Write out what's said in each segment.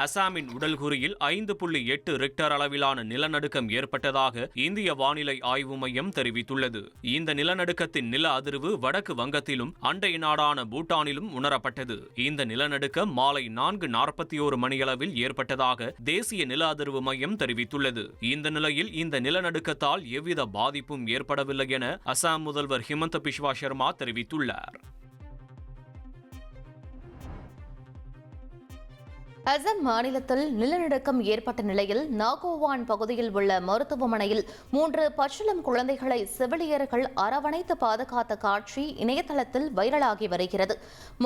அசாமின் உடல்குறியில் 5.8 ரிக்டர் அளவிலான நிலநடுக்கம் ஏற்பட்டதாக இந்திய வானிலை ஆய்வு மையம் தெரிவித்துள்ளது. இந்த நிலநடுக்கத்தின் நில அதிர்வு வடக்கு வங்கத்திலும் அண்டை நாடான பூட்டானிலும் உணரப்பட்டது. இந்த நிலநடுக்கம் மாலை 4:41 மணியளவில் ஏற்பட்டதாக தேசிய நில அதிர்வு மையம் தெரிவித்துள்ளது. இந்த நிலையில் இந்த நிலநடுக்கத்தால் எவ்வித பாதிப்பும் ஏற்படவில்லை என அசாம் முதல்வர் ஹிமந்த பிஸ்வா சர்மா தெரிவித்துள்ளார். அசாம் மாநிலத்தில் நிலநடுக்கம் ஏற்பட்ட நிலையில் நாகோவான் பகுதியில் உள்ள மருத்துவமனையில் 3 பச்சிளம் குழந்தைகளை செவிலியர்கள் அரவணைத்து பாதுகாத்த காட்சி இணையதளத்தில் வைரலாகி வருகிறது.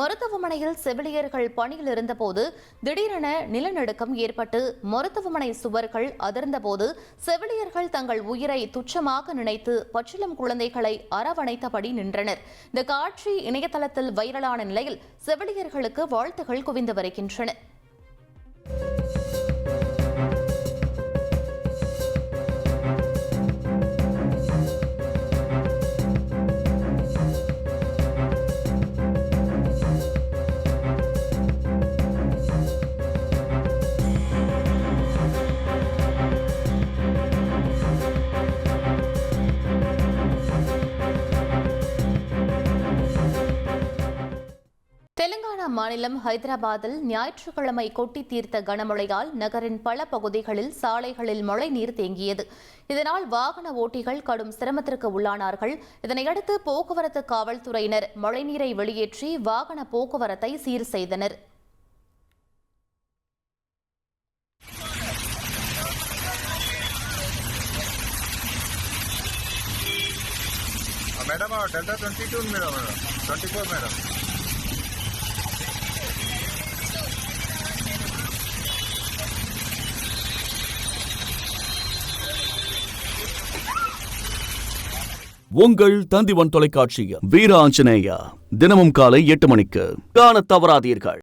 மருத்துவமனையில் செவிலியர்கள் பணியில் இருந்தபோது திடீரென நிலநடுக்கம் ஏற்பட்டு மருத்துவமனை சுவர்கள் அதிர்ந்தபோது செவிலியர்கள் தங்கள் உயிரை துச்சமாக நினைத்து பச்சிளம் குழந்தைகளை அரவணைத்தபடி நின்றனர். இந்த காட்சி இணையதளத்தில் வைரலான நிலையில் செவிலியர்களுக்கு வாழ்த்துகள் குவிந்து வருகின்றன. தெலுங்கானா மாநிலம் ஹைதராபாத்தில் ஞாயிற்றுக்கிழமை கொட்டி தீர்த்த கனமழையால் நகரின் பல பகுதிகளில் சாலைகளில் மழைநீர் தேங்கியது. இதனால் வாகன ஓட்டிகள் கடும் சிரமத்திற்கு உள்ளானார்கள். இதனையடுத்து போக்குவரத்து காவல்துறையினர் மழைநீரை வெளியேற்றி வாகன போக்குவரத்தை சீர் செய்தனர். உங்கள் தந்திவன் தொலைக்காட்சியில் வீர ஆஞ்சநேயா தினமும் காலை 8 மணிக்கு காணத் தவறாதீர்கள்.